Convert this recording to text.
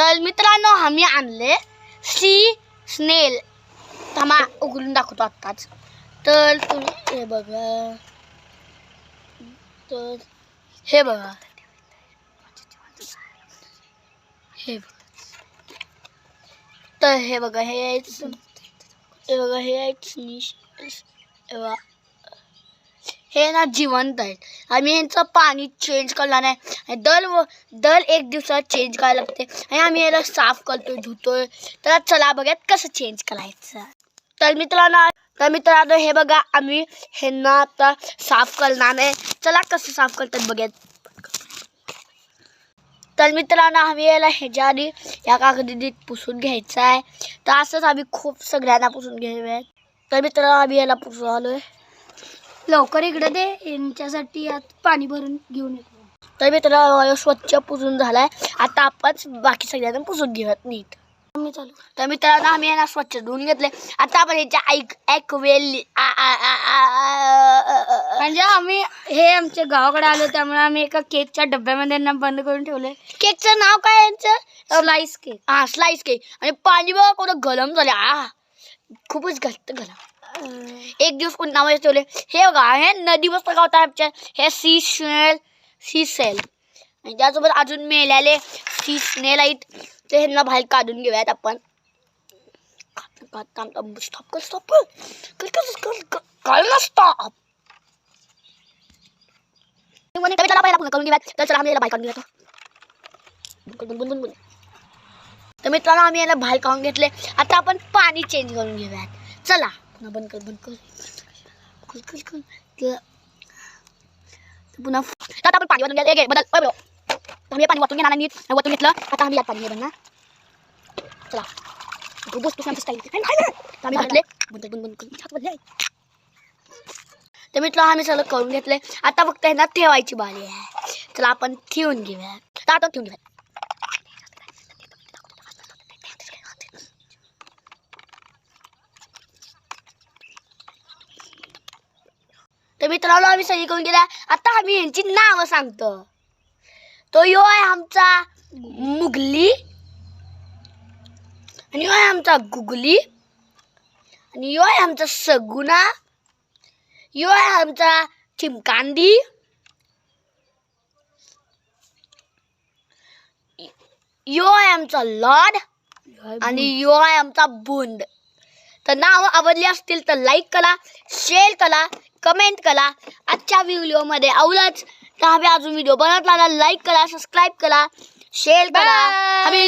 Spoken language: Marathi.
तर मित्रांनो आम्ही आणले सी स्नेल. थांबा उघडून दाखवतो आत्ताच. तर तुम्ही हे बघा, तर हे बघा, हे तर हे बघा, हे बघा, हे हे ना जिवंत आहेत. आम्ही यांचं पाणी चेंज करणार आहे. दर एक दिवसात चेंज करायला लागते आणि आम्ही याला साफ करतोय, धुतोय. तर चला बघूयात कसं चेंज करायचं. तर मित्रांनो हे बघा, आम्ही ह्यांना आता साफ करणार आहे. चला कसं साफ करतात बघूयात. तर मित्रांनो आम्ही याला ह्याच्या आधी या कागदीत पुसून घ्यायचं आहे. तर असंच आम्ही खूप सगळ्यांना पुसून घेऊयात. तर मित्रांनो आम्ही याला पुसून आलोय. लवकर इकडे दे, यांच्यासाठी यात पाणी भरून घेऊन येतो. तर मित्रांनो स्वच्छ पुसून झालाय. आता आपण बाकी सगळ्यांना पुसून घेऊयात नीट. तर मित्रांनो आम्ही यांना स्वच्छ धुवून घेतले. आता आपण ह्याच्या म्हणजे आम्ही हे आमच्या गावाकडे आलो, त्यामुळे आम्ही एका केकच्या डब्यामध्ये यांना बंद करून ठेवले. केकचं नाव काय यांचं? Slice cake. Slice cake. आणि पाणी बघा कोणतं गरम झाले. खूपच घट्ट गरम. एक दिवस कोण नावाचे ठेवले. हे बघा, हे नदी मस्त गावता आमच्या. हे सी सेल आणि त्यासोबत अजून मेल्याले सी स्नेल आहेत. ते ह्यांना बाहेर काढून घेऊयात आपण. स्टॉप करून घेऊयात. तर चला आम्ही याला बाहेर काढून घेतो. तर मित्रांनो आम्ही याला बाहेर काढून घेतले. आता आपण पाणी चेंज करून घेऊयात. चला बंद कर पुन्हा. आता आपण पाणी वाटून घ्या. बदल आम्ही पाणी वाटून घेणार नीट. वाटून घेतलं. आता आम्ही यात पाणी घे ना. चला आम्ही घातले. तर मित्रांनो आम्ही सगळं करून घेतले. आता फक्त ह्यांना ठेवायची बारी आहे. चला आपण ठेवून घेऊया. तर आता ठेवून घेऊया. तर मित्रांनो आम्ही सगळी करून गेल्या. आता आम्ही यांची नावं सांगतो. तो यो आहे आमचा मुगली, आणि यो आहे आमचा गुगली, आणि यो आहे आमचा सगुना, यो आहे आमचा चिमकांडी, यो आहे आमचा लॉर्ड, आणि यो आहे आमचा बुंड. तर नाव आवडली असतील तर लाईक करा, शेअर करा, कमेंट करा. आजच्या व्हिडिओमध्ये आवडलंच तर आम्ही अजून व्हिडिओ बनवत राहणार. लाईक करा, सबस्क्राईब करा, शेअर करा. आम्ही